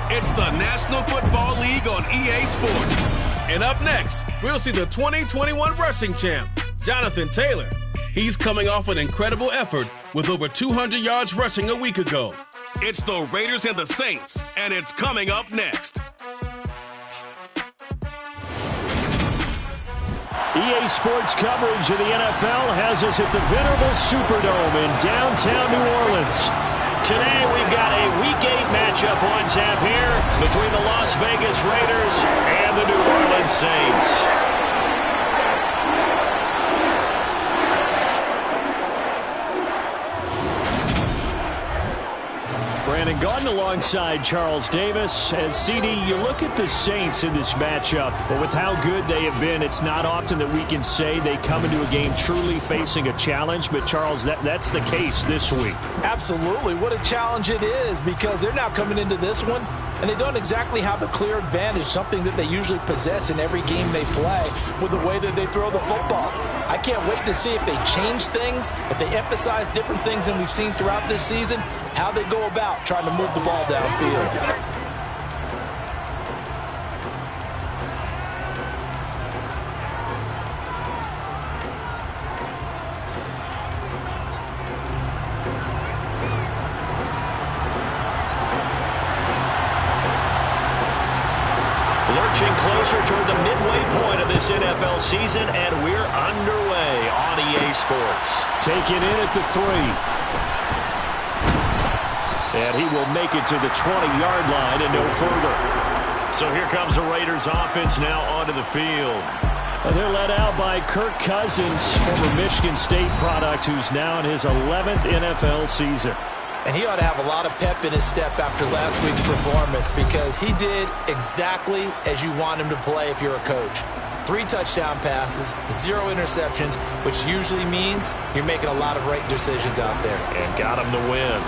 It's the National Football League on EA Sports. And up next, we'll see the 2021 rushing champ, Jonathan Taylor. He's coming off an incredible effort with over 200 yards rushing a week ago. It's the Raiders and the Saints, and it's coming up next. EA Sports coverage of the NFL has us at the venerable Superdome in downtown New Orleans. Today we've got a Week 8 matchup on tap here between the Las Vegas Raiders and the New Orleans Saints. Brandon Gaudin alongside Charles Davis. As CD, you look at the Saints in this matchup, but with how good they have been, it's not often that we can say they come into a game truly facing a challenge. But Charles, that's the case this week. Absolutely. What a challenge it is, because they're now coming into this one and they don't exactly have a clear advantage, something that they usually possess in every game they play with the way that they throw the football. I can't wait to see if they change things, if they emphasize different things than we've seen throughout this season, how they go about trying to move the ball downfield. Lurching closer toward the midway point of this NFL season, and we're underway on EA Sports. Taken in at the 3. And he will make it to the 20-yard line and no further. So here comes the Raiders offense now onto the field. And they're led out by Kirk Cousins, former Michigan State product, who's now in his 11th NFL season. And he ought to have a lot of pep in his step after last week's performance, because he did exactly as you want him to play if you're a coach. 3 touchdown passes, 0 interceptions, which usually means you're making a lot of right decisions out there. And got him to win.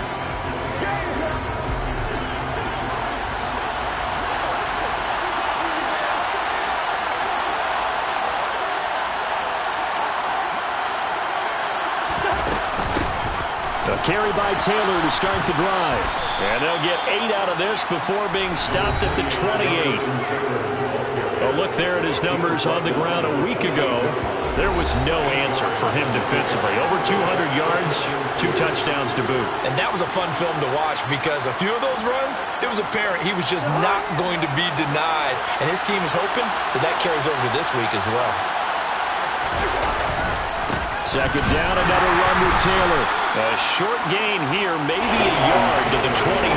A carry by Taylor to start the drive. And they'll get 8 out of this before being stopped at the 28. Oh, look there at his numbers on the ground a week ago. There was no answer for him defensively. Over 200 yards, 2 touchdowns to boot. And that was a fun film to watch, because a few of those runs, it was apparent he was just not going to be denied. And his team is hoping that carries over to this week as well. Second down, another run with Taylor. A short gain here, maybe a yard to the 29.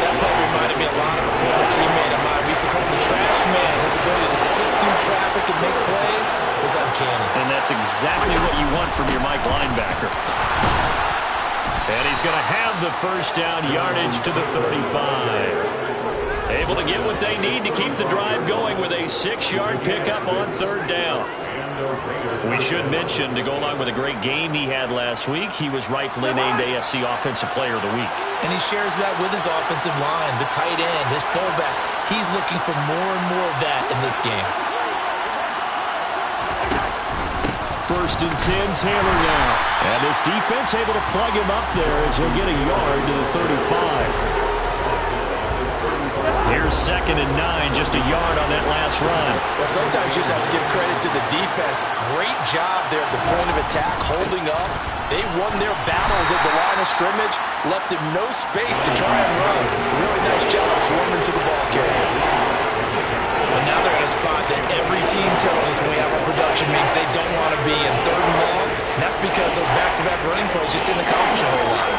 That play reminded me a lot of a former teammate of mine. We used to call him the trash man. His ability to sit through traffic and make plays was uncanny. And that's exactly what you want from your Mike linebacker. And he's going to have the first down, yardage to the 35. Able to get what they need to keep the drive going with a 6-yard pickup on 3rd down. We should mention, to go along with a great game he had last week, he was rightfully named AFC Offensive Player of the Week. And he shares that with his offensive line, the tight end, his fullback. He's looking for more and more of that in this game. 1st and 10, Taylor now. And this defense able to plug him up there as he'll get a yard to the 35. Here's 2nd and 9, just a yard on that last run. Well, sometimes you just have to give credit to the defense. Great job there at the point of attack, holding up. They won their battles at the line of scrimmage, left him no space to try and run. Really nice job swarming to the ball carrier. But now they're in a spot that every team tells us when we have a production means they don't want to be in 3rd and long. And that's because those back-to-back running plays just didn't accomplish a whole lot.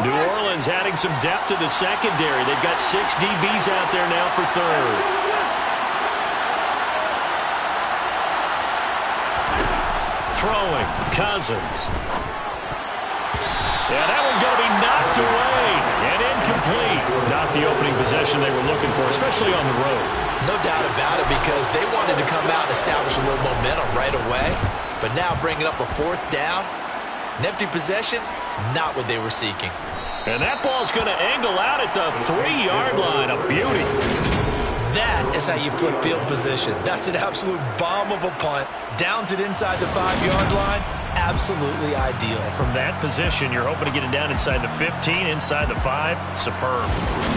New Orleans adding some depth to the secondary. They've got 6 DBs out there now for 3rd. Throwing, Cousins. Yeah, that one's going to be knocked away and incomplete. Not the opening possession they were looking for, especially on the road. No doubt about it, because they wanted to come out and establish a little momentum right away. But now bringing up a 4th down, an empty possession, not what they were seeking. And that ball's going to angle out at the 3-yard line. A beauty. That is how you flip field position. That's an absolute bomb of a punt. Downs it inside the 5-yard line. Absolutely ideal. From that position, you're hoping to get it down inside the 15, inside the 5. Superb.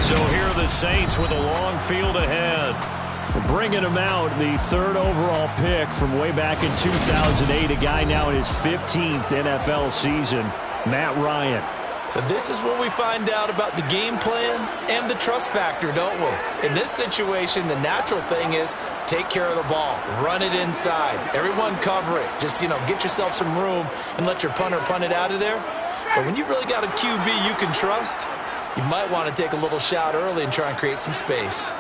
So here are the Saints with a long field ahead. Bringing him out, the 3rd overall pick from way back in 2008, a guy now in his 15th NFL season, Matt Ryan. So this is where we find out about the game plan and the trust factor, don't we? In this situation, the natural thing is take care of the ball, run it inside, everyone cover it. Just, get yourself some room and let your punter punt it out of there. But when you really got a QB you can trust, you might want to take a little shot early and try and create some space.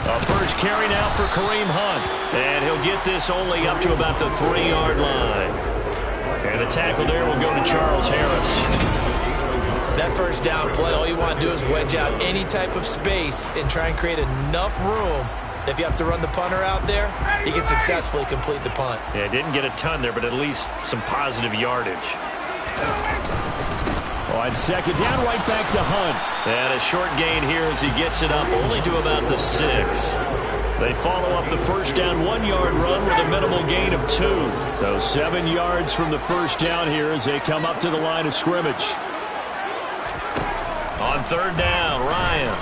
A first carry now for Kareem Hunt. And he'll get this only up to about the 3-yard line. And the tackle there will go to Charles Harris. That first down play, all you want to do is wedge out any type of space and try and create enough room. If you have to run the punter out there, he can successfully complete the punt. Yeah, didn't get a ton there, but at least some positive yardage. On second down, right back to Hunt. And a short gain here as he gets it up only to about the 6. They follow up the first down 1-yard run with a minimal gain of 2. So 7 yards from the first down here as they come up to the line of scrimmage. On third down, Ryan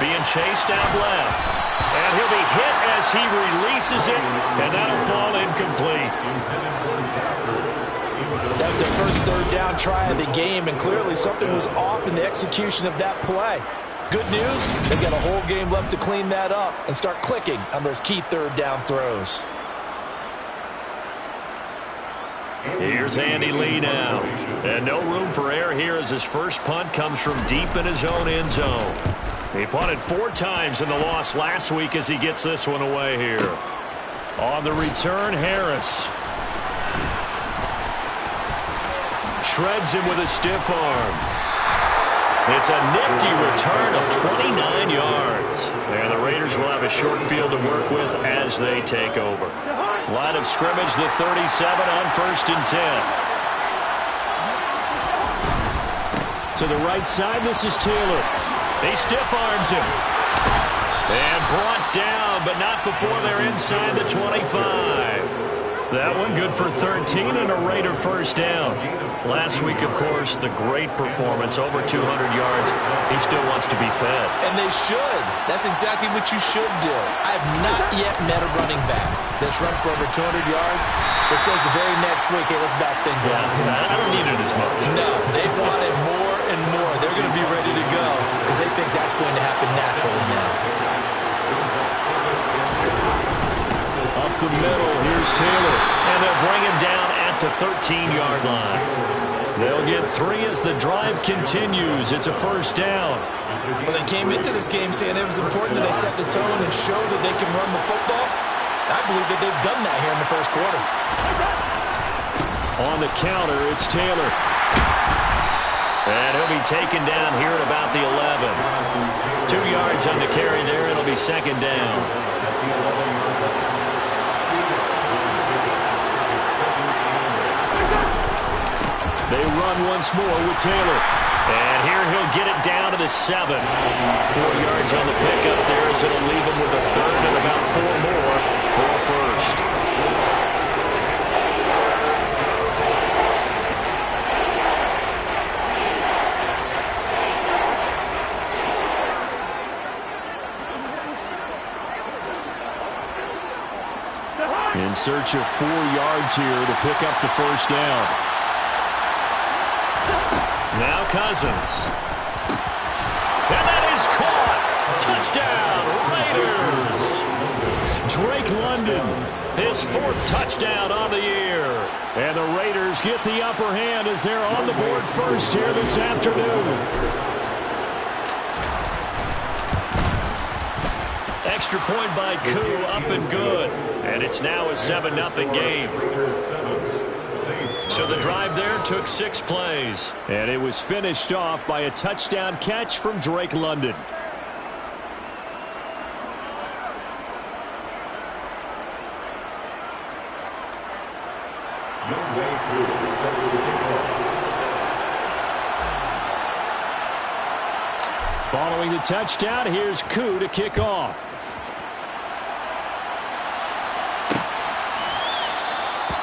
being chased out left. And he'll be hit as he releases it, and that'll fall incomplete. That was their first third down try of the game, and clearly something was off in the execution of that play. Good news, they've got a whole game left to clean that up and start clicking on those key third down throws. Here's Andy Lee now. And no room for error here as his first punt comes from deep in his own end zone. He punted 4 times in the loss last week as he gets this one away here. On the return, Harris shreds him with a stiff arm. It's a nifty return of 29 yards. And the Raiders will have a short field to work with as they take over. Line of scrimmage, the 37 on 1st and 10. To the right side, this is Taylor. He stiff arms him. And brought down, but not before they're inside the 25. That one good for 13 and a Raider first down. Last week, of course, the great performance, over 200 yards. He still wants to be fed. And they should. That's exactly what you should do. I have not yet met a running back that's run for over 200 yards that says the very next week, hey, let's back things up. I don't need it as much. No, they want it more and more. They're going to be ready to go because they think that's going to happen naturally now. Up the middle, here's Taylor. And they'll bring him down at the 13-yard line. They'll get 3 as the drive continues. It's a first down. Well, they came into this game saying it was important that they set the tone and show that they can run the football. I believe that they've done that here in the first quarter. On the counter, it's Taylor. And he'll be taken down here at about the 11. 2 yards on the carry there. It'll be second down. They run once more with Taylor. And here he'll get it down to the 7. 4 yards on the pickup there as it'll leave him with a third and about 4 more for a first. In search of 4 yards here to pick up the first down. Now Cousins. And that is caught. Touchdown, Raiders. Drake London, his 4th touchdown on the year. And the Raiders get the upper hand as they're on the board first here this afternoon. Extra point by Koo, up and good. And it's now a 7-0 game. So the drive there took 6 plays. And it was finished off by a touchdown catch from Drake London. Following the touchdown, here's Koo to kick off.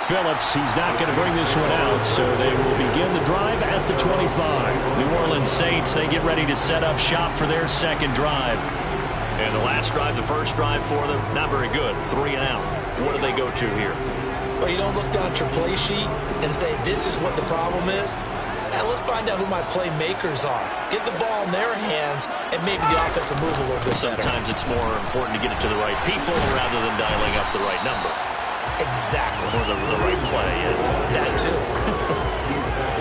Phillips, he's not going to bring this one out, so they will begin the drive at the 25. New Orleans Saints, they get ready to set up shop for their second drive. And the last drive, the first drive for them, not very good. 3 and out. What do they go to here? Well, you don't look down at your play sheet and say, this is what the problem is. Now, let's find out who my playmakers are. Get the ball in their hands, and maybe the offense will move a little bit better. Sometimes it's more important to get it to the right people rather than dialing up the right number. Exactly. Or the right play. That too.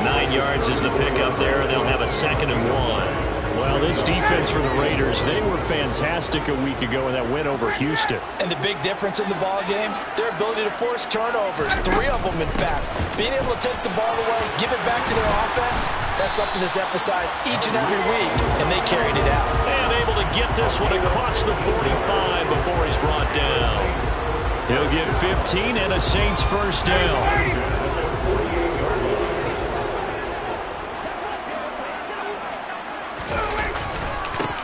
9 yards is the pickup there, and they'll have a 2nd and 1. Well, this defense for the Raiders, they were fantastic a week ago in that win over Houston. And the big difference in the ball game, their ability to force turnovers, 3 of them in fact. Being able to take the ball away, give it back to their offense, that's something that's emphasized each and every week, and they carried it out. And able to get this one across the 45 before he's brought down. He'll get 15 and a Saints first down.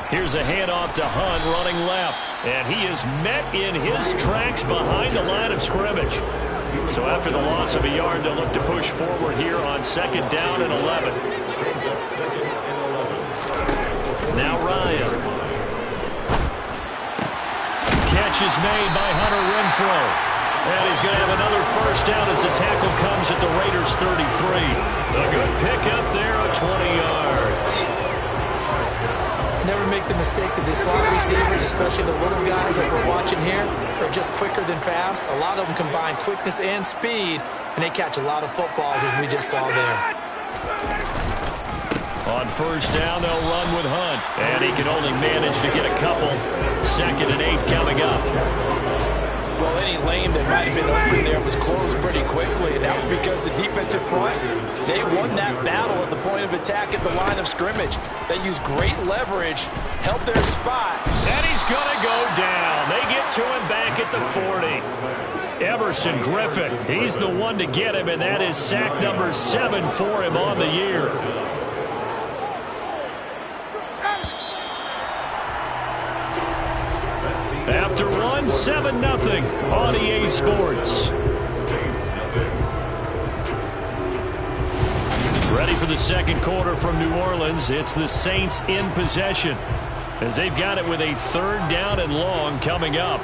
Here's a handoff to Hunt running left. And he is met in his tracks behind the line of scrimmage. So after the loss of a yard, they'll look to push forward here on 2nd down and 11. Now Ryan. Catch is made by Hunter Renfrow. And he's going to have another first down as the tackle comes at the Raiders' 33. A good pickup there of 20 yards. Never make the mistake that the slot receivers, especially the little guys like we're watching here, are just quicker than fast. A lot of them combine quickness and speed, and they catch a lot of footballs, as we just saw there. On first down, they'll run with Hunt. And he can only manage to get a couple. 2nd and 8 coming up. Well, any lane that might have been open there was closed pretty quickly, and that was because the defensive front, they won that battle at the point of attack at the line of scrimmage. They used great leverage, held their spot. And he's going to go down. They get to him back at the 40. Everson Griffin, he's the one to get him, and that is sack number 7 for him on the year. After 7-0 on EA Sports. Ready for the second quarter from New Orleans. It's the Saints in possession as they've got it with a 3rd down and long coming up.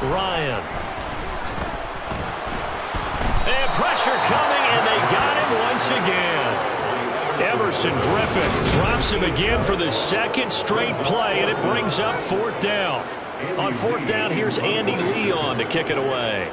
Ryan. And pressure coming, and they got him once again. Everson Griffin drops him again for the 2nd straight play, and it brings up 4th down. On 4th down, here's Andy Leon to kick it away.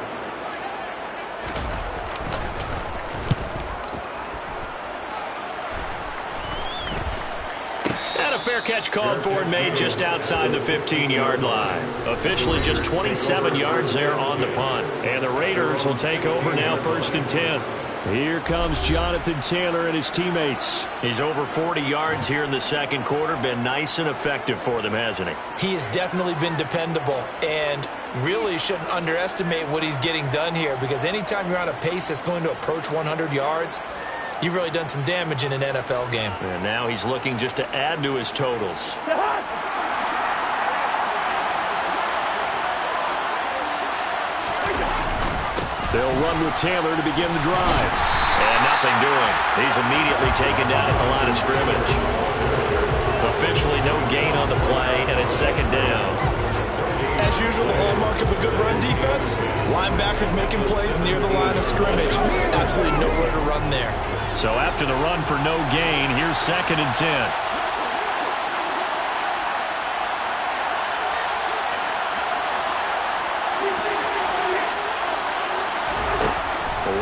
Fair catch called for and made just outside the 15-yard line. Officially just 27 yards there on the punt. And the Raiders will take over now 1st and 10. Here comes Jonathan Taylor and his teammates. He's over 40 yards here in the second quarter. Been nice and effective for them, hasn't he? He has definitely been dependable, and really shouldn't underestimate what he's getting done here, because anytime you're on a pace that's going to approach 100 yards, you've really done some damage in an NFL game. And now he's looking just to add to his totals. They'll run with Taylor to begin the drive. And nothing doing. He's immediately taken down at the line of scrimmage. Officially no gain on the play, and it's 2nd down. As usual, the hallmark of a good run defense, linebackers making plays near the line of scrimmage. Absolutely nowhere to run there. So after the run for no gain, here's 2nd and 10.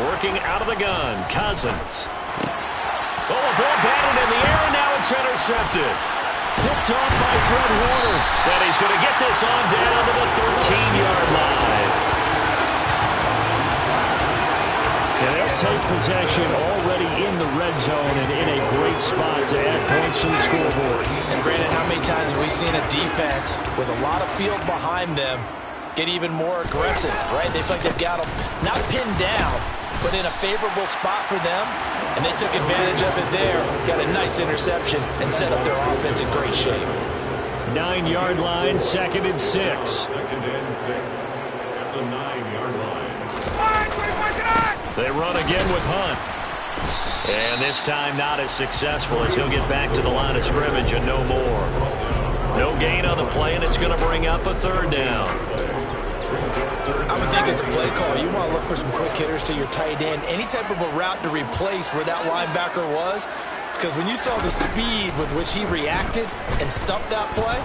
Working out of the gun, Cousins. Oh, a ball batted in the air, and now it's intercepted. Picked off by Fred Warner. And he's going to get this on down to the 13-yard line. And they'll take possession already in the red zone and in a great spot to add points to the scoreboard. And Brandon, how many times have we seen a defense with a lot of field behind them get even more aggressive, right? They feel like they've got them not pinned down, but in a favorable spot for them, and they took advantage of it there, got a nice interception, and set up their offense in great shape. 9-yard line, 2nd and 6. 2nd and 6 at the 9-yard line. They run again with Hunt. And this time not as successful as he'll get back to the line of scrimmage and no more. No gain on the play, and it's going to bring up a 3rd down. I would think as a play call, you want to look for some quick hitters to your tight end. Any type of a route to replace where that linebacker was. Because when you saw the speed with which he reacted and stuffed that play,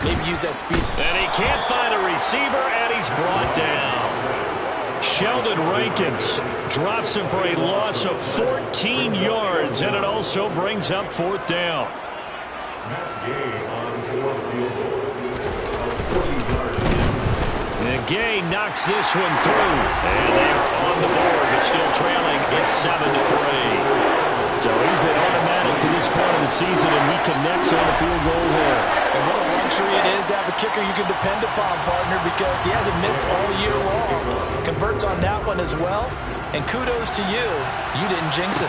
maybe use that speed. And he can't find a receiver, and he's brought down. Sheldon Rankins drops him for a loss of 14 yards, and it also brings up 4th down. Matt Gay on 4th field goal. 40-yard. And Gay knocks this one through. And they are on the board, but still trailing. It's 7-3. So he's been automatic to this point of the season, and he connects on the field goal there. And what a luxury it is to have a kicker you can depend upon, partner, because he hasn't missed all year long. Converts on that one as well. And kudos to you. You didn't jinx him.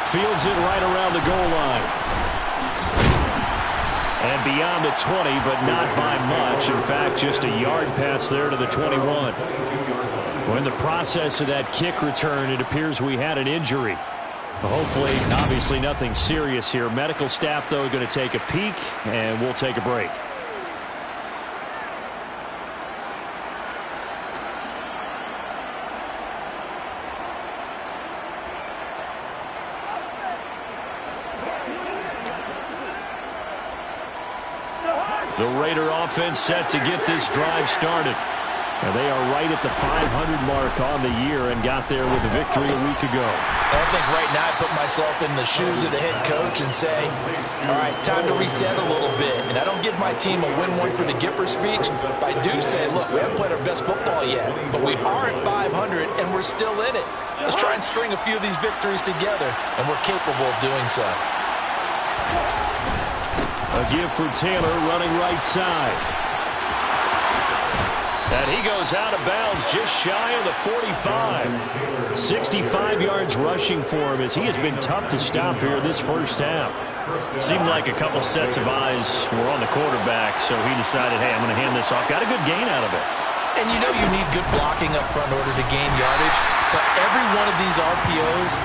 Fields it right around the goal line. And beyond the 20, but not by much. In fact, just a yard pass there to the 21. Well, in the process of that kick return, it appears we had an injury. Hopefully, obviously nothing serious here. Medical staff, though, going to take a peek, and we'll take a break. The Raider offense set to get this drive started. And they are right at the 500 mark on the year and got there with a victory a week ago. I think right now I put myself in the shoes of the head coach and say, all right, time to reset a little bit. And I don't give my team a win one for the Gipper speech. But I do say, look, we haven't played our best football yet, but we are at 500 and we're still in it. Let's try and string a few of these victories together, and we're capable of doing so. A give for Taylor running right side. And he goes out of bounds just shy of the 45. 65 yards rushing for him as he has been tough to stop here this first half. Seemed like a couple sets of eyes were on the quarterback, so he decided, hey, I'm going to hand this off. Got a good gain out of it. And you know you need good blocking up front in order to gain yardage. But every one of these RPOs,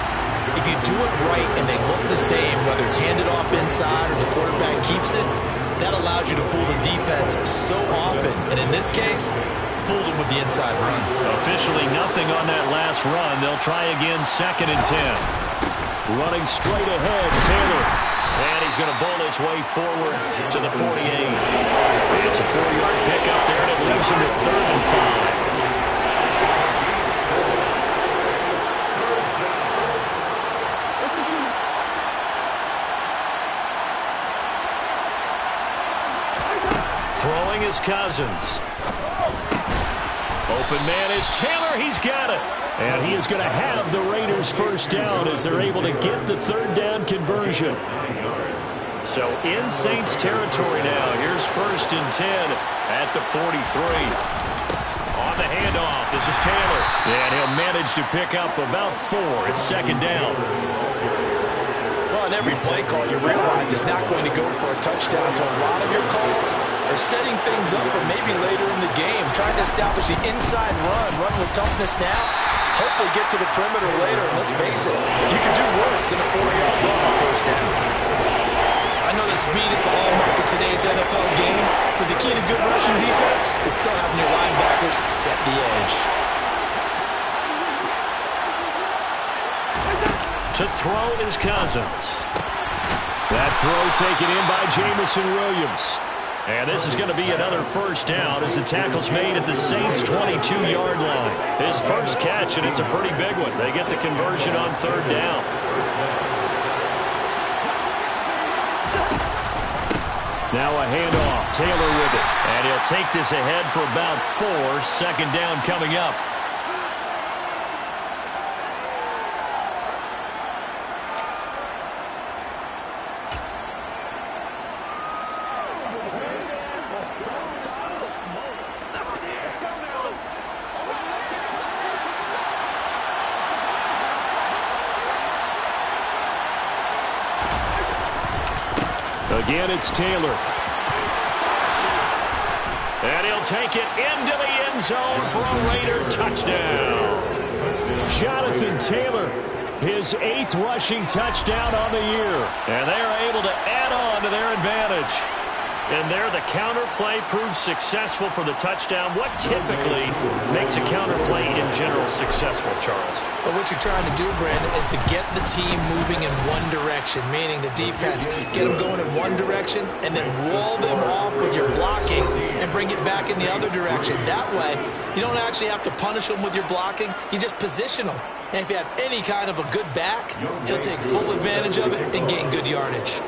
if you do it right and they look the same, whether it's handed off inside or the quarterback keeps it, that allows you to fool the defense so often. And in this case, fooled them with the inside run. Officially nothing on that last run. They'll try again, 2nd and 10. Running straight ahead, Taylor. And he's going to bowl his way forward to the 48. It's a 4-yard pickup there, and it leaves him at 3rd and 5. Throwing is Cousins. Open man is Taylor. He's got it. And he is going to have the Raiders first down as they're able to get the 3rd down conversion. So in Saints territory now. Here's 1st and 10 at the 43. On the handoff, this is Taylor. And he'll manage to pick up about 4. It's 2nd down. Well, in every play call, you realize it's not going to go for a touchdown. So a lot of your calls are setting things up for maybe later in the game, trying to establish the inside run with toughness now, hopefully get to the perimeter later. And let's face it, you could do worse than a 4-yard run on 1st down. I know that speed is the hallmark of today's NFL game, but the key to good rushing defense is still having your linebackers set the edge. To throw is Cousins. That throw taken in by Jamison Williams. And this is going to be another 1st down as the tackle's made at the Saints' 22-yard line. His first catch, and it's a pretty big one. They get the conversion on 3rd down. Now a handoff. Taylor with it. And he'll take this ahead for about 4. 2nd down coming up. Again, it's Taylor. And he'll take it into the end zone for a Raider touchdown. Jonathan Taylor, his 8th rushing touchdown on the year. And they are able to add on to their advantage. And there, the counter play proves successful for the touchdown. What typically makes a counter play in general successful, Charles? But what you're trying to do, Brandon, is to get the team moving in one direction, meaning the defense, get them going in one direction and then roll them off with your blocking and bring it back in the other direction. That way, you don't actually have to punish them with your blocking. You just position them. And if you have any kind of a good back, he'll take full advantage of it and gain good yardage.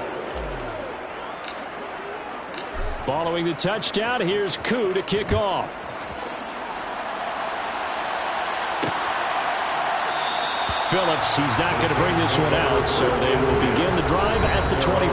Following the touchdown, here's Koo to kick off. Phillips, he's not going to bring this one out, so they will begin the drive at the 25.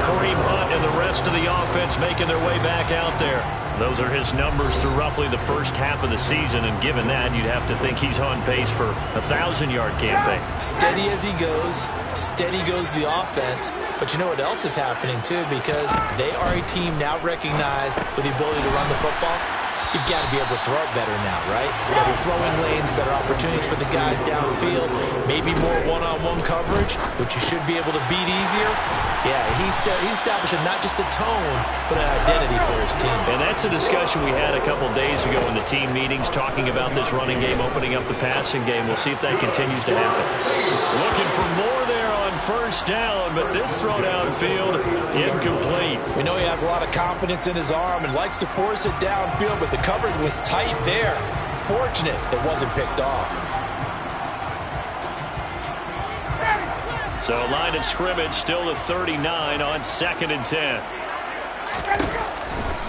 Kareem Hunt and the rest of the offense making their way back out there. Those are his numbers through roughly the first half of the season, and given that, you'd have to think he's on pace for a 1,000-yard campaign. Steady as he goes, steady goes the offense. But you know what else is happening, too? Because they are a team now recognized with the ability to run the football. You've got to be able to throw it better now, right? Better throwing lanes, better opportunities for the guys downfield, maybe more one-on-one coverage, which you should be able to beat easier. Yeah, he's establishing not just a tone, but an identity for his team. And that's a discussion we had a couple days ago in the team meetings, talking about this running game, opening up the passing game. We'll see if that continues to happen. Looking for more there on first down, but this throw downfield, incomplete. We know he has a lot of confidence in his arm and likes to force it downfield, but the coverage was tight there. Fortunate it wasn't picked off. So a line of scrimmage still to 39 on 2nd and 10.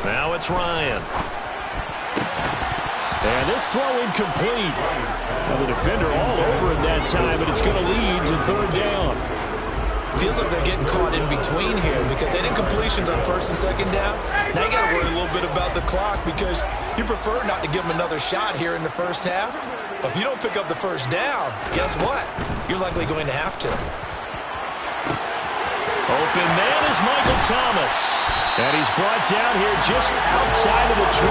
Now it's Ryan. And this throw incomplete. Now the defender all over it that time, but it's going to lead to 3rd down. Feels like they're getting caught in between here because they didn't incompletions on 1st and 2nd down. Now you got to worry a little bit about the clock because you prefer not to give them another shot here in the first half. But if you don't pick up the 1st down, guess what? You're likely going to have to. Open man is Michael Thomas. And he's brought down here just outside of the 20.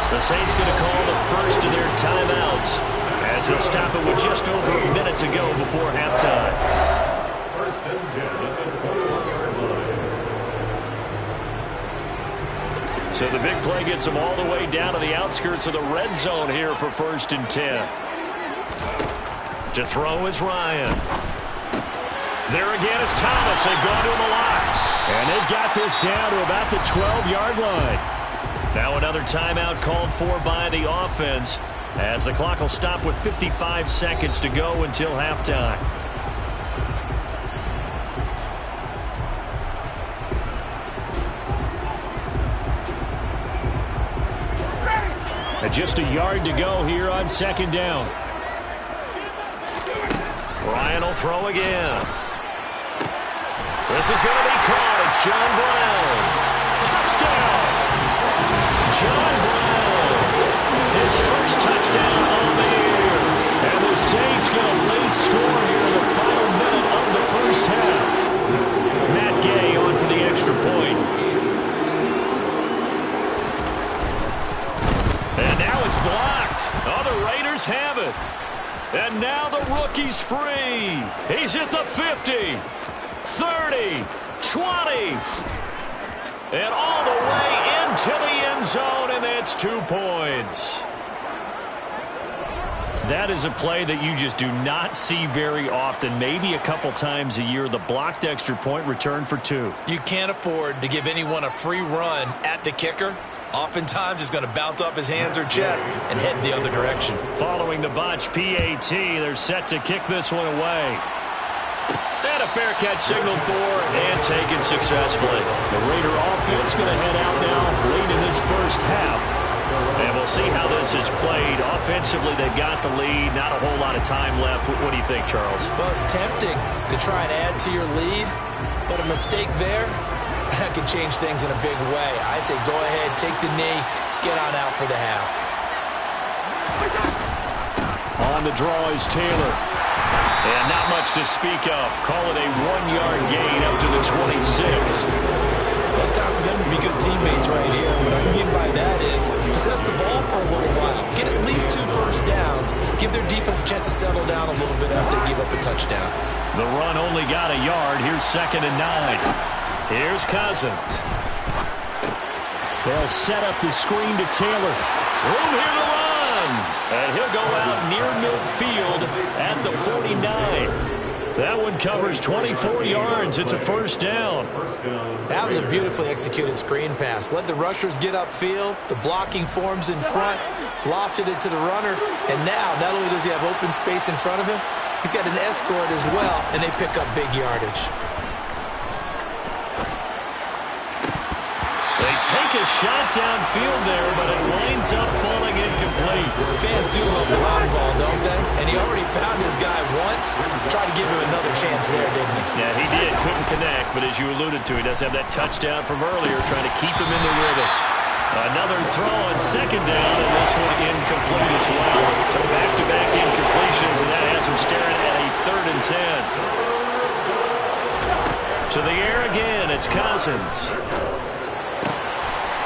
The Saints going to call the first of their timeouts as they'll stop it with just over a minute to go before halftime. 1st and 10 at the 21-yard line. So the big play gets them all the way down to the outskirts of the red zone here for 1st and 10. To throw is Ryan. There again is Thomas. They've gone to him a lot. And they've got this down to about the 12-yard line. Now another timeout called for by the offense as the clock will stop with 55 seconds to go until halftime. And just a yard to go here on 2nd down. Ryan will throw again. This is going to be caught. It's John Brown. Touchdown! John Brown. His first touchdown on the year. And the Saints get a late score here in the final minute of the first half. Matt Gay on for the extra point. And now it's blocked. Oh, the Raiders have it. And now the rookie's free. He's at the 50, 30, 20, and all the way into the end zone, and that's 2 points. That is a play that you just do not see very often, maybe a couple times a year. The blocked extra point return for 2. You can't afford to give anyone a free run at the kicker. Oftentimes, he's going to bounce off his hands or chest and head the other direction. Following the botch PAT, they're set to kick this one away. And a fair catch signaled for and taken successfully. The Raider offense going to head out now late in this first half. And we'll see how this is played. Offensively, they've got the lead. Not a whole lot of time left. What do you think, Charles? Well, it's tempting to try and add to your lead, but a mistake there, that could change things in a big way. I say go ahead, take the knee, get on out for the half. On the draw is Taylor. And not much to speak of. Call it a 1-yard gain up to the 26. Well, it's time for them to be good teammates right here. What I mean by that is possess the ball for a little while. Get at least 2 first downs. Give their defense a chance to settle down a little bit after they give up a touchdown. The run only got a yard. Here's 2nd and 9. Here's Cousins. They'll set up the screen to Taylor. Room here to run. And he'll go out near midfield at the 49. That one covers 24 yards. It's a first down. That was a beautifully executed screen pass. Let the rushers get upfield. The blocking forms in front. Lofted it to the runner. And now, not only does he have open space in front of him, he's got an escort as well, and they pick up big yardage. They take a shot downfield there, but it winds up falling incomplete. Fans do love the long ball, don't they? And he already found his guy once. Tried to give him another chance there, didn't he? Yeah, he did. Couldn't connect, but as you alluded to, he does have that touchdown from earlier, trying to keep him in the rhythm. Another throw on 2nd down, and this one incomplete as well. So back-to-back incompletions, and that has him staring at a 3rd and 10. To the air again, it's Cousins.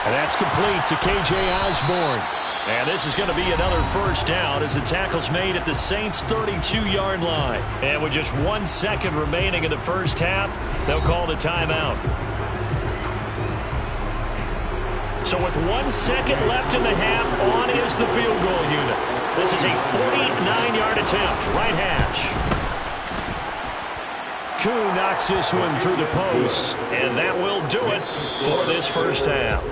And that's complete to K.J. Osborne. And this is going to be another first down as the tackle's made at the Saints' 32-yard line. And with just 1 second remaining in the first half, they'll call the timeout. So with 1 second left in the half, on is the field goal unit. This is a 49-yard attempt, right hash. Koo knocks this one through the post. And that will do it for this first half.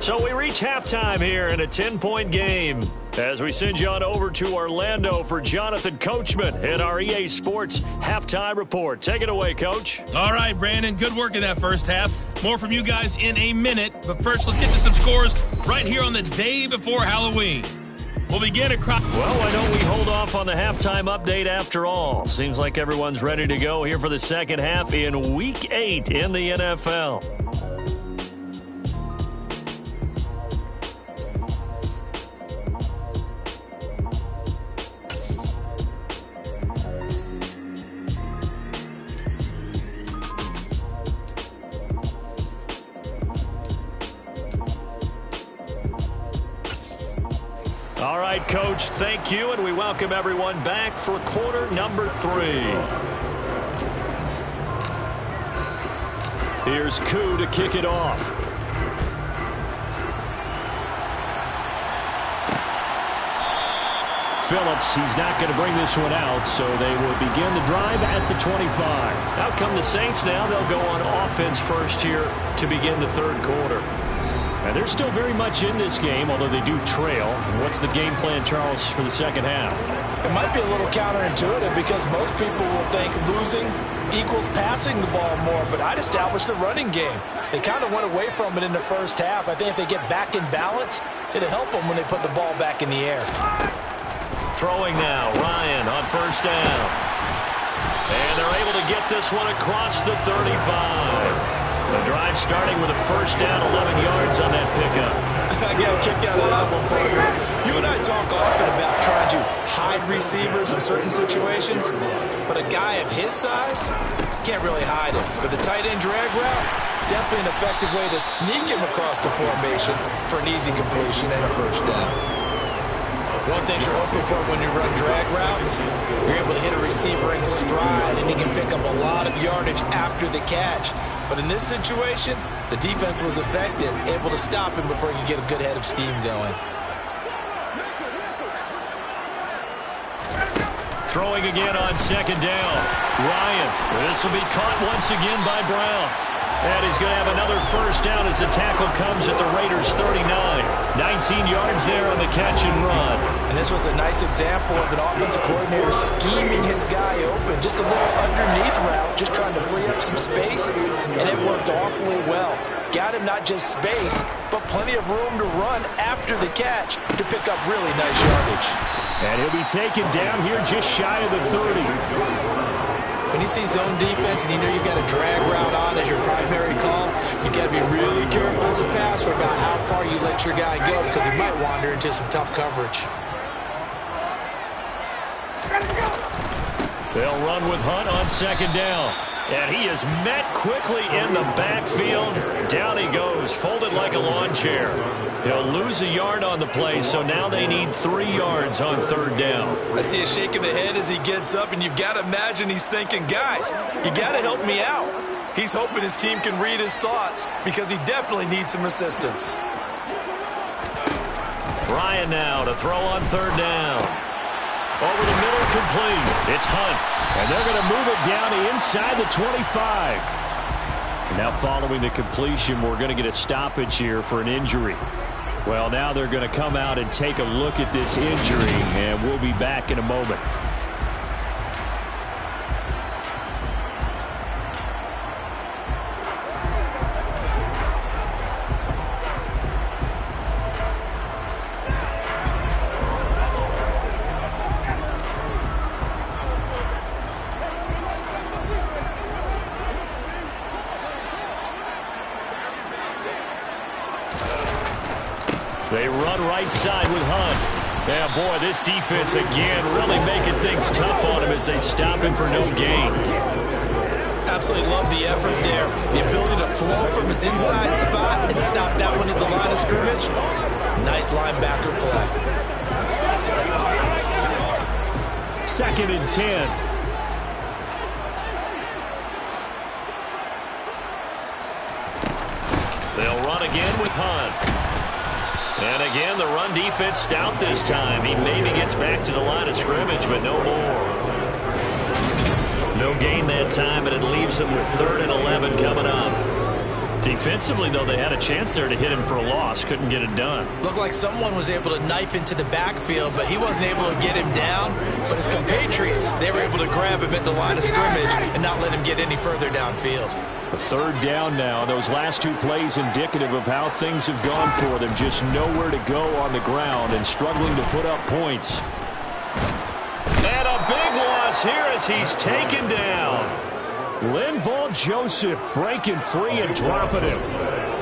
So we reach halftime here in a 10-point game as we send you on over to Orlando for Jonathan Coachman in our EA Sports Halftime Report. Take it away, Coach. All right, Brandon, good work in that first half. More from you guys in a minute. But first, let's get to some scores right here on the day before Halloween. We'll begin across. Well, why don't we hold off on the halftime update after all? Seems like everyone's ready to go here for the second half in Week 8 in the NFL. All right, Coach, thank you, and we welcome everyone back for quarter number 3. Here's Koo to kick it off. Phillips, he's not going to bring this one out, so they will begin the drive at the 25. Out come the Saints now. They'll go on offense first here to begin the third quarter. And they're still very much in this game, although they do trail. What's the game plan, Charles, for the second half? It might be a little counterintuitive because most people will think losing equals passing the ball more, but I'd establish the running game. They kind of went away from it in the first half. I think if they get back in balance, it'll help them when they put the ball back in the air. Throwing now, Ryan on first down. And they're able to get this one across the 35. The drive starting with a first down, 11 yards on that pickup. I got a kick out of that one, partner. You and I talk often about trying to hide receivers in certain situations, but a guy of his size can't really hide him. But the tight end drag route, definitely an effective way to sneak him across the formation for an easy completion and a first down. One thing you're hoping for when you run drag routes, you're able to hit a receiver in stride, and he can pick up a lot of yardage after the catch. But in this situation, the defense was effective, able to stop him before he could get a good head of steam going. Throwing again on second down. Ryan, this will be caught once again by Brown. And he's going to have another first down as the tackle comes at the Raiders' 39. 19 yards there on the catch and run. And this was a nice example of an offensive coordinator scheming his guy open. Just a little underneath route, just trying to free up some space, and it worked awfully well. Got him not just space, but plenty of room to run after the catch to pick up really nice yardage. And he'll be taken down here just shy of the 30. When you see zone defense and you know you've got a drag route on as your primary call, you've got to be really careful as a passer about how far you let your guy go because he might wander into some tough coverage. They'll run with Hunt on second down. And he is met quickly in the backfield. Down he goes, folded like a lawn chair. He'll lose a yard on the play, so now they need 3 yards on third down. I see a shake of the head as he gets up, and you've got to imagine he's thinking, guys, you got to help me out. He's hoping his team can read his thoughts because he definitely needs some assistance. Ryan now to throw on third down. Over the middle, complete. It's Hunt. And they're going to move it down inside the 25. Now following the completion, we're going to get a stoppage here for an injury. Well, now they're going to come out and take a look at this injury, and we'll be back in a moment. They run right side with Hunt. Yeah, boy, this defense again really making things tough on him as they stop him for no gain. Absolutely love the effort there. The ability to flow from his inside spot and stop that one at the line of scrimmage. Nice linebacker play. 2nd and 10. They'll run again with Hunt. And again, the run defense stout this time. He maybe gets back to the line of scrimmage, but no more. No gain that time, and it leaves them with 3rd and 11 coming up. Defensively, though, they had a chance there to hit him for a loss. Couldn't get it done. Looked like someone was able to knife into the backfield, but he wasn't able to get him down. But his compatriots, they were able to grab him at the line of scrimmage and not let him get any further downfield. A 3rd down now. Those last 2 plays indicative of how things have gone for them. Just nowhere to go on the ground and struggling to put up points. And a big loss here as he's taken down. Linval Joseph breaking free and dropping him.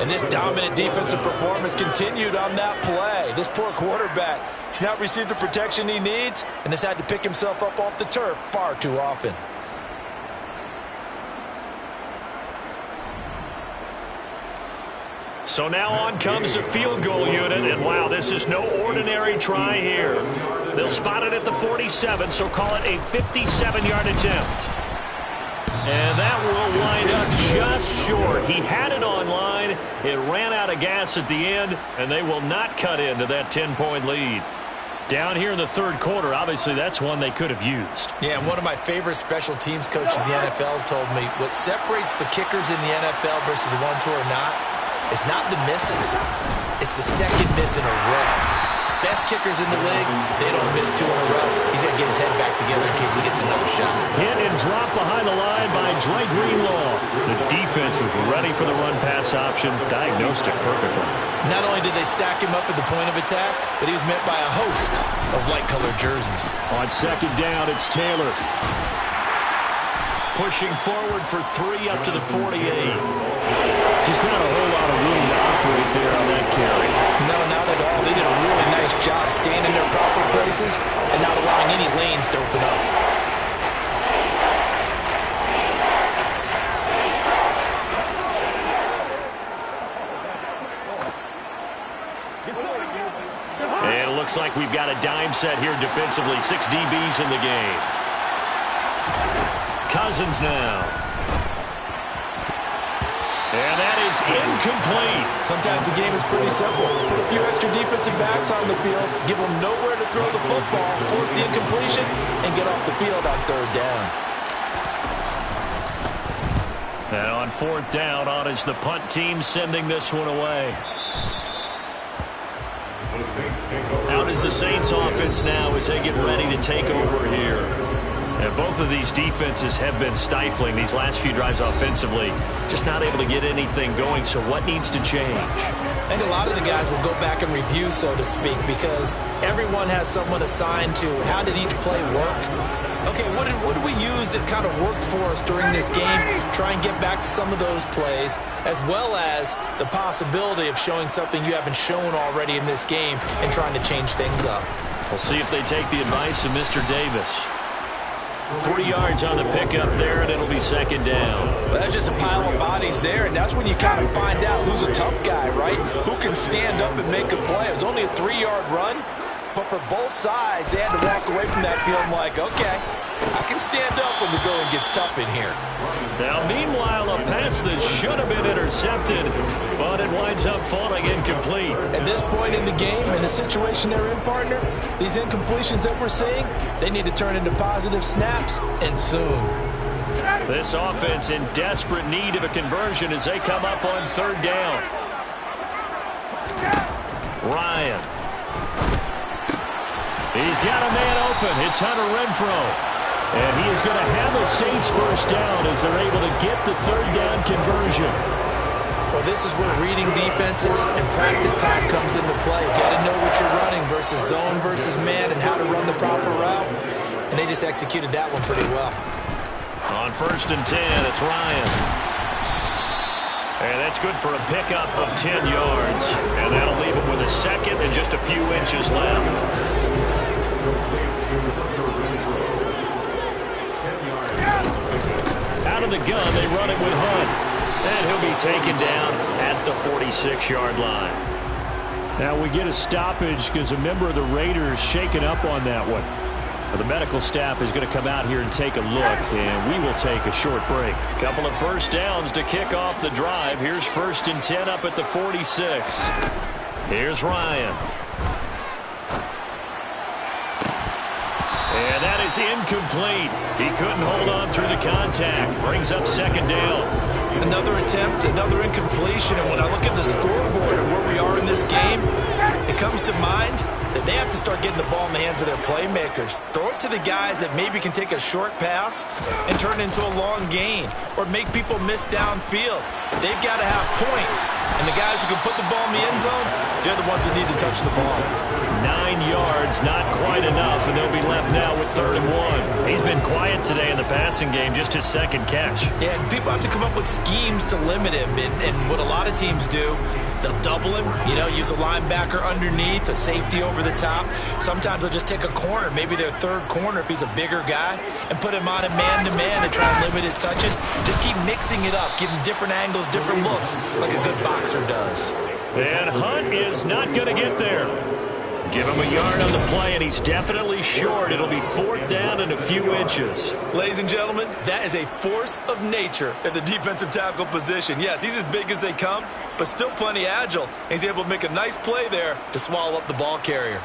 And this dominant defensive performance continued on that play. This poor quarterback, he's not received the protection he needs and has had to pick himself up off the turf far too often. So now on comes the field goal unit, and wow, this is no ordinary try here. They'll spot it at the 47, so call it a 57-yard attempt. And that will wind up just short. He had it on line. It ran out of gas at the end, and they will not cut into that 10-point lead. Down here in the 3rd quarter, obviously that's one they could have used. Yeah, and one of my favorite special teams coaches in the NFL told me what separates the kickers in the NFL versus the ones who are not, it's not the misses. It's the second miss in a row. Best kickers in the league, they don't miss 2 in a row. He's got to get his head back together in case he gets another shot. Hit and drop behind the line by Dre Greenlaw. The defense was ready for the run-pass option, diagnosed it perfectly. Not only did they stack him up at the point of attack, but he was met by a host of light-colored jerseys. On second down, it's Taylor. Pushing forward for 3 up to the 48. Just not a whole lot of room to operate there on that carry. No, not at all. They did a really nice job staying in their proper places and not allowing any lanes to open up. And it looks like we've got a dime set here defensively. 6 DBs in the game. Cousins now. And that is incomplete. Sometimes the game is pretty simple. Put a few extra defensive backs on the field, give them nowhere to throw the football, force the incompletion, and get off the field on 3rd down. And on 4th down, on is the punt team sending this one away. Out is the Saints offense now as they get ready to take over here. And both of these defenses have been stifling these last few drives offensively. Just not able to get anything going, so what needs to change? I think a lot of the guys will go back and review, so to speak, because everyone has someone assigned to how did each play work. Okay, what did we use that kind of worked for us during this game? Try and get back to some of those plays, as well as the possibility of showing something you haven't shown already in this game and trying to change things up. We'll see if they take the advice of Mr. Davis. 3 yards on the pickup there, and it'll be second down. Well, that's just a pile of bodies there, and that's when you kind of find out who's a tough guy, right? Who can stand up and make a play. It was only a 3-yard run, but for both sides, they had to walk away from that feeling like, okay, I can stand up when the going gets tough in here. Now, meanwhile, a pass that should have been intercepted, but it winds up falling incomplete. At this point in the game, in the situation they're in, partner, these incompletions that we're seeing, they need to turn into positive snaps, and soon. This offense in desperate need of a conversion as they come up on 3rd down. Ryan. He's got a man open. It's Hunter Renfrow. And he is going to have a Saints first down as they're able to get the 3rd down conversion. Well, this is where reading defenses and practice time comes into play. You got to know what you're running versus zone versus man and how to run the proper route. And they just executed that one pretty well. On 1st and 10, it's Ryan. And that's good for a pickup of 10 yards. And that'll leave him with a second and just a few inches left. Out of the gun, they run it with Hunt. And he'll be taken down at the 46-yard line. Now we get a stoppage because a member of the Raiders shaken up on that one. The medical staff is going to come out here and take a look, and we will take a short break. Couple of first downs to kick off the drive. Here's 1st and 10 up at the 46. Here's Ryan. And that is incomplete. He couldn't hold on through the contact. Brings up 2nd down. Another attempt, another incompletion. And when I look at the scoreboard and where we are in this game, it comes to mind that they have to start getting the ball in the hands of their playmakers. Throw it to the guys that maybe can take a short pass and turn it into a long gain or make people miss downfield. They've got to have points. And the guys who can put the ball in the end zone, they're the ones that need to touch the ball. 9 yards, not quite enough, and they'll be left now with 3rd and 1. He's been quiet today in the passing game, just his 2nd catch. Yeah, and people have to come up with schemes to limit him, and what a lot of teams do, they'll double him, use a linebacker underneath, a safety over the top. Sometimes they'll just take a corner, maybe their 3rd corner if he's a bigger guy, and put him on a man-to-man and try and limit his touches. Just keep mixing it up, give him different angles, different looks, like a good boxer does. And Hunt is not going to get there. Give him a yard on the play, and he's definitely short. It'll be 4th down and a few inches. Ladies and gentlemen, that is a force of nature at the defensive tackle position. Yes, he's as big as they come, but still plenty agile. He's able to make a nice play there to swallow up the ball carrier.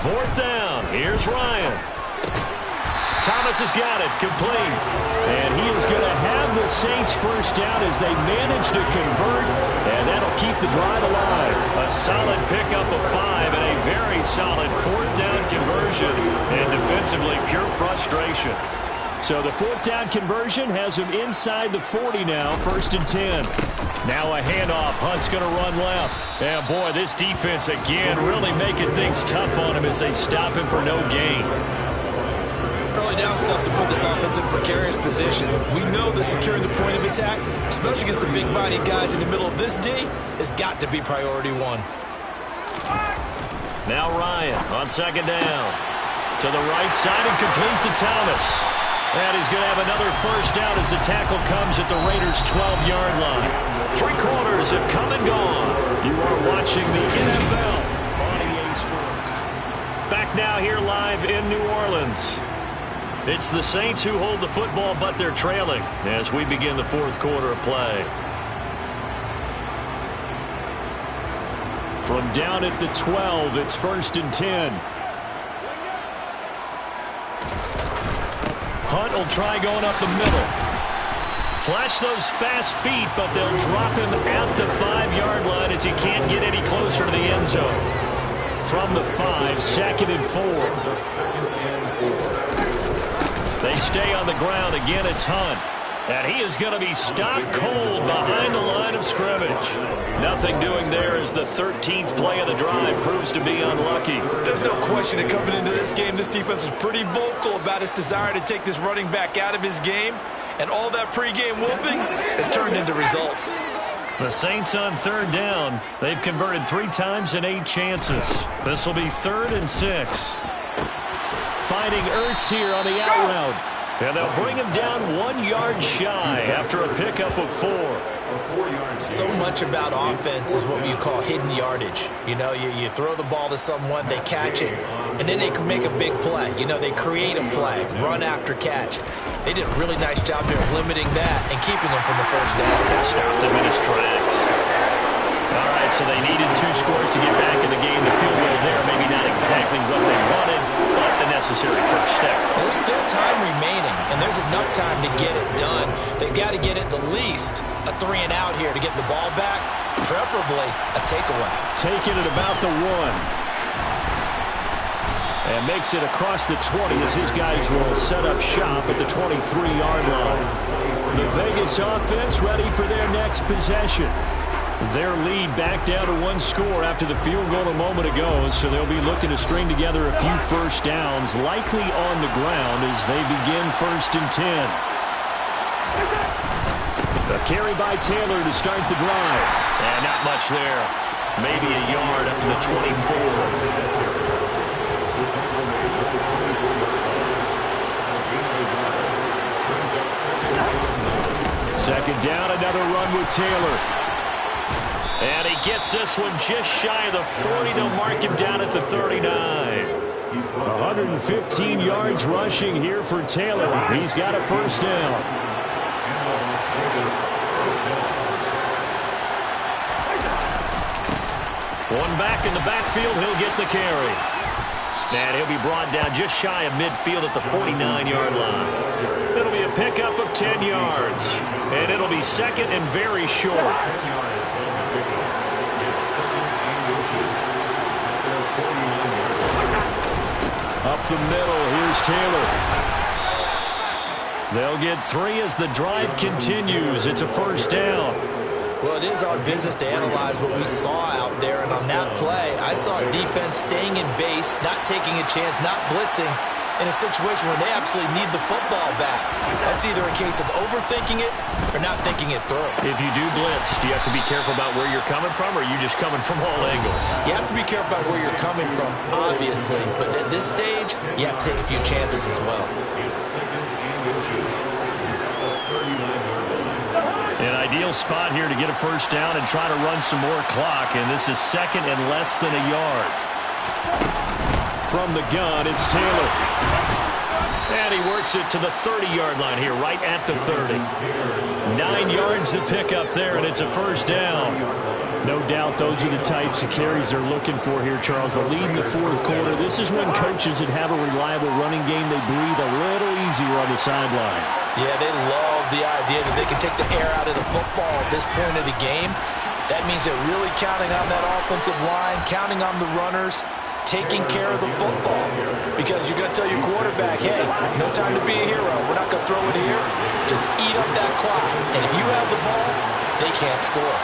Fourth down. Here's Ryan. Thomas has got it. Complete. And he is going to have the Saints first down as they manage to convert. And that'll keep the drive alive. A solid pickup of 5 and a very solid 4th down conversion. And defensively, pure frustration. So the 4th down conversion has him inside the 40 now, 1st and 10. Now a handoff. Hunt's going to run left. And boy, this defense again really making things tough on him as they stop him for no gain. Early down stuff to put this offense in precarious position. We know that securing the point of attack, especially against the big-bodied guys in the middle of this D, has got to be priority 1. Now Ryan on 2nd down. To the right side and complete to Thomas. And he's going to have another first down as the tackle comes at the Raiders' 12-yard line. 3 quarters have come and gone. You are watching the NFL on EA Sports. Back now here live in New Orleans. It's the Saints who hold the football, but they're trailing as we begin the 4th quarter of play. From down at the 12, it's 1st and 10. Hunt will try going up the middle. Flash those fast feet, but they'll drop him at the 5-yard line as he can't get any closer to the end zone. From the 5, 2nd and 4. They stay on the ground. Again, it's Hunt. And he is going to be stopped cold behind the line of scrimmage. Nothing doing there as the 13th play of the drive proves to be unlucky. There's no question that coming into this game, this defense was pretty vocal about its desire to take this running back out of his game. And all that pregame whooping has turned into results. The Saints on third down. They've converted 3 times in 8 chances. This will be 3rd and 6. Finding Ertz here on the out route. And they'll bring him down 1 yard shy after a pickup of 4. So much about offense is what you call hidden yardage. You know, you throw the ball to someone, they catch it, and then they can make a big play. You know, they create a play, run after catch. They did a really nice job there of limiting that and keeping them from the first down. Stopped him in his tracks. All right, so they needed 2 scores to get back in the game. The field goal there, maybe not exactly what they wanted, but the necessary first step. There's still time remaining, and there's enough time to get it done. They've got to get at the least a 3 and out here to get the ball back, preferably a takeaway. Taking it about the 1. And makes it across the 20 as his guys will set up shop at the 23-yard line. The Vegas offense ready for their next possession. Their lead back down to 1 score after the field goal a moment ago, so they'll be looking to string together a few first downs, likely on the ground as they begin 1st and 10. A carry by Taylor to start the drive. And not much there. Maybe a yard up to the 24. Second down, another run with Taylor. And he gets this one just shy of the 40. They'll mark him down at the 39. 115 yards rushing here for Taylor. He's got a first down. One back in the backfield. He'll get the carry. And he'll be brought down just shy of midfield at the 49-yard line. It'll be a pickup of 10 yards. And it'll be 2nd and very short. Up the middle, here's Taylor. They'll get 3 as the drive continues. It's a first down. Well, it is our business to analyze what we saw out there, and on that play, I saw a defense staying in base, not taking a chance, not blitzing, in a situation where they absolutely need the football back. That's either a case of overthinking it or not thinking it through. If you do blitz, do you have to be careful about where you're coming from, or are you just coming from all angles? You have to be careful about where you're coming from, obviously, but at this stage, you have to take a few chances as well. An ideal spot here to get a first down and try to run some more clock, and this is 2nd and less than a yard. From the gun, it's Taylor. And he works it to the 30-yard line here, right at the 30. 9 yards to pick up there, and it's a first down. No doubt those are the types of carries they're looking for here, Charles. The lead in the 4th quarter. This is when coaches that have a reliable running game, they breathe a little easier on the sideline. Yeah, they love the idea that they can take the air out of the football at this point of the game. That means they're really counting on that offensive line, counting on the runners, taking care of the football. Because you're going to tell your quarterback, hey, no time to be a hero. We're not going to throw it here. Just eat up that clock. And if you have the ball, they can't score.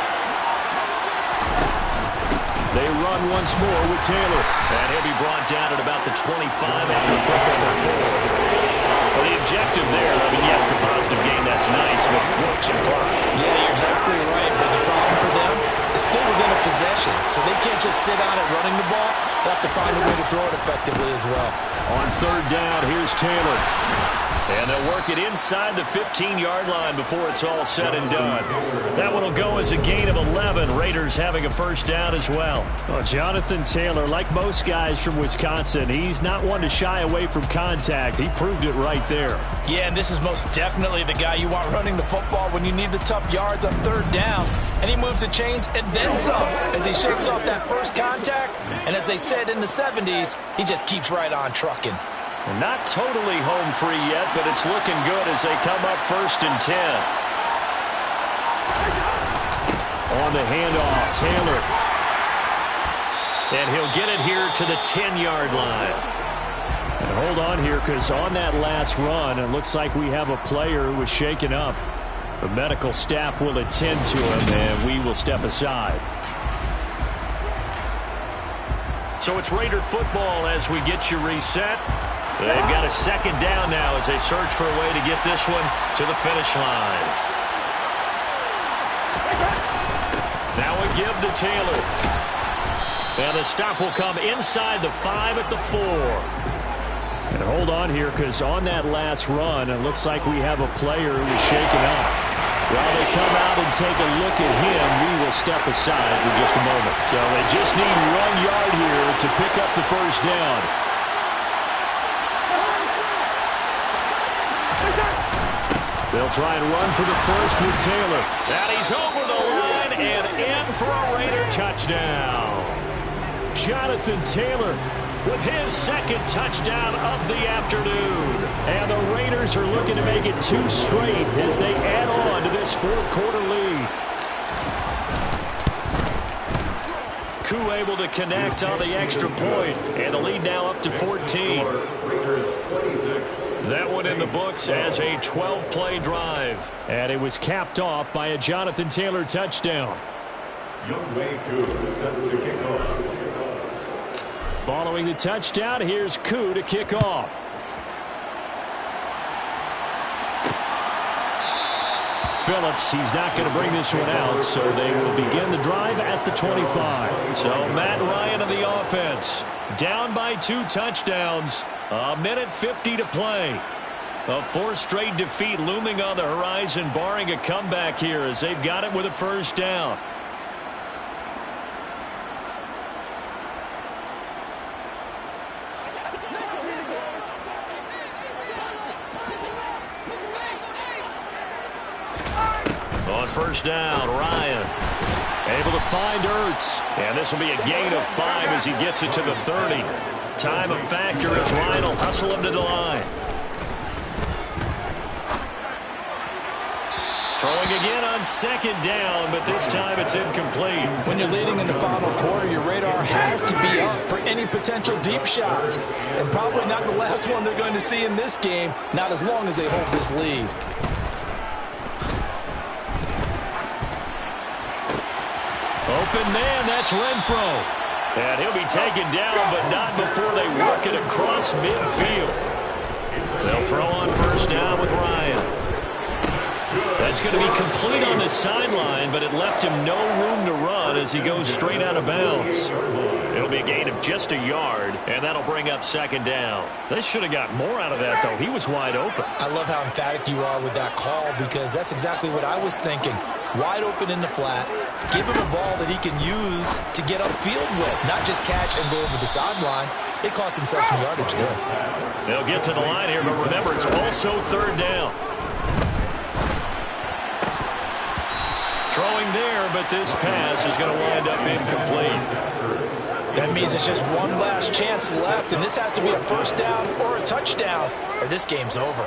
They run once more with Taylor. And he'll be brought down at about the 25 after a pickup of 4. Well, the objective there, I mean, yes, the positive game, that's nice, but works and clock. Yeah, you're exactly right. But the problem for them is still within a possession. So they can't just sit on it running the ball. They'll have to find a way to throw it effectively as well. On 3rd down, here's Taylor. And they'll work it inside the 15-yard line before it's all said and done. That one will go as a gain of 11. Raiders having a first down as well. Well, Jonathan Taylor, like most guys from Wisconsin, he's not one to shy away from contact. He proved it right there. Yeah, and this is most definitely the guy you want running the football when you need the tough yards on 3rd down. And he moves the chains and then some as he shakes off that first contact. And as they said in the 70s, he just keeps right on trucking. Well, not totally home free yet, but it's looking good as they come up 1st and 10. On the handoff, Taylor. And he'll get it here to the 10-yard line. And hold on here, because on that last run, it looks like we have a player who was shaken up. The medical staff will attend to him, and we will step aside. So it's Raider football as we get you reset. They've got a second down now as they search for a way to get this one to the finish line. Now a give to Taylor. And the stop will come inside the 5 at the 4. And hold on here, because on that last run, it looks like we have a player who is shaken up. While they come out and take a look at him, we will step aside for just a moment. So they just need 1 yard here to pick up the first down. They'll try and run for the first with Taylor. And he's over the line and in for a Raider touchdown. Jonathan Taylor with his second touchdown of the afternoon. And the Raiders are looking to make it 2 straight as they add on to this fourth quarter lead. Koo able to connect on the extra point, and the lead now up to 14. That one in the books as a 12-play drive. And it was capped off by a Jonathan Taylor touchdown. Younghoe Koo set to kick off. Following the touchdown, here's Koo to kick off. Phillips, he's not going to bring this one out, so they will begin the drive at the 25. So Matt Ryan of the offense, down by 2 touchdowns, 1:50 to play. A 4th straight defeat looming on the horizon, barring a comeback here as they've got it with a first down. On first down, Ryan able to find Ertz. And this will be a gain of 5 as he gets it to the 30. Time a factor as Ryan will hustle him to the line. Throwing again on second down, but this time it's incomplete. When you're leading in the final quarter, your radar has to be up for any potential deep shots. And probably not the last one they're going to see in this game, not as long as they hold this lead. Open man, that's Renfro. And he'll be taken down, but not before they work it across midfield. They'll throw on first down with Ryan. That's going to be complete on the sideline, but it left him no room to run as he goes straight out of bounds. It'll be a gain of just a yard, and that'll bring up second down. They should have got more out of that, though. He was wide open. I love how emphatic you are with that call, because that's exactly what I was thinking. Wide open in the flat. Give him a ball that he can use to get upfield with, not just catch and go over the sideline. They cost themselves some yardage there. They'll get to the line here, but remember, it's also third down. Throwing there, but this pass is going to wind up incomplete. That means it's just one last chance left, and this has to be a first down or a touchdown, or this game's over.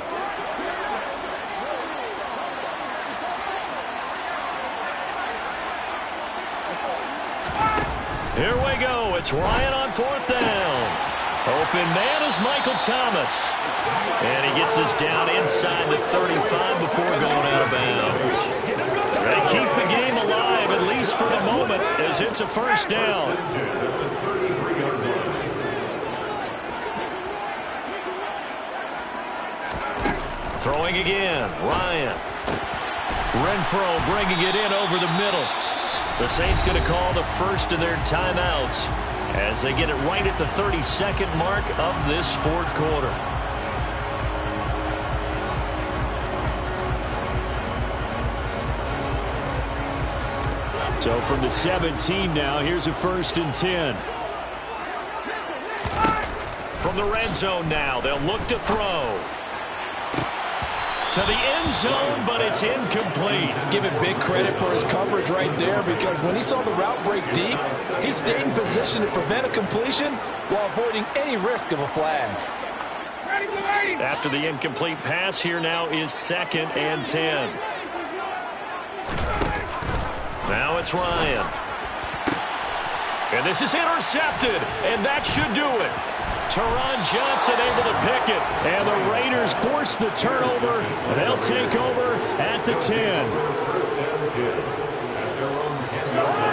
Here we go. It's Ryan on fourth down. Open man is Michael Thomas. And he gets us down inside the 35 before going out of bounds. They keep the game alive, at least for the moment, as it's a first down. Throwing again, Ryan. Renfro bringing it in over the middle. The Saints going to call the first of their timeouts as they get it right at the 32nd mark of this fourth quarter. So from the 17 now, here's a 1st and 10. From the red zone now, they'll look to throw. To the end zone, but it's incomplete. Give it big credit for his coverage right there, because when he saw the route break deep, he stayed in position to prevent a completion while avoiding any risk of a flag. After the incomplete pass, here now is 2nd and 10. Now it's Ryan. And this is intercepted, and that should do it. Taron Johnson able to pick it. And the Raiders force the turnover. And they'll take over at the 10.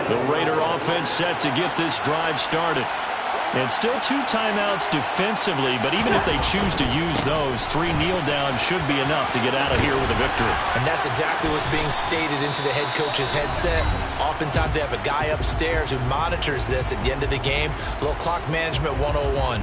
The Raider offense set to get this drive started. And still 2 timeouts defensively, but even if they choose to use those, 3 kneel downs should be enough to get out of here with a victory. And that's exactly what's being stated into the head coach's headset. Oftentimes they have a guy upstairs who monitors this at the end of the game. A little clock management 101.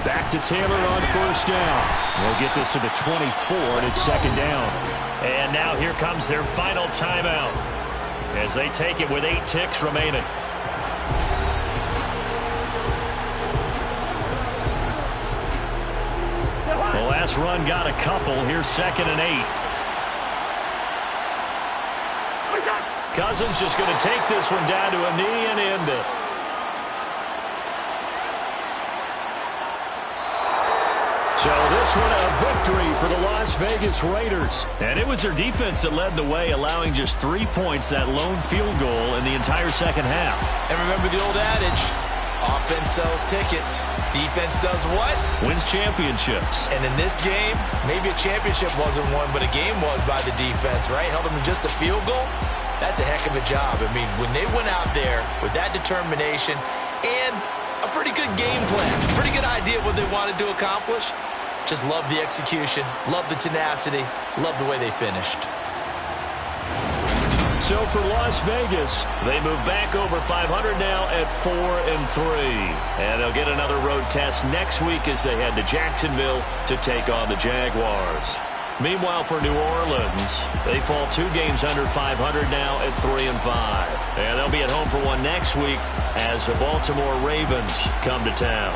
Back to Taylor on first down. We'll get this to the 24, and it's second down. And now here comes their final timeout as they take it with 8 ticks remaining. The last run got a couple. Here's 2nd and 8. Cousins just going to take this one down to a knee and end it. So this one a victory for the Las Vegas Raiders. And it was their defense that led the way, allowing just 3 points, that lone field goal in the entire second half. And remember the old adage, offense sells tickets. Defense does what? Wins championships. And in this game, maybe a championship wasn't won, but a game was by the defense, right? Held them to just a field goal. That's a heck of a job. I mean, when they went out there with that determination and a pretty good game plan, pretty good idea what they wanted to accomplish, just love the execution, love the tenacity, love the way they finished. So for Las Vegas, they move back over 500 now at 4-3. And they'll get another road test next week as they head to Jacksonville to take on the Jaguars. Meanwhile, for New Orleans, they fall 2 games under 500 now at 3-5. And they'll be at home for one next week as the Baltimore Ravens come to town.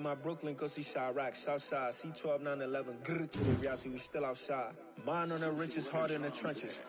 My Brooklyn, go see Chirac, Southside, C12, 911, grrr to the Riasi, we still outside. Mine on the riches, hard in the trenches.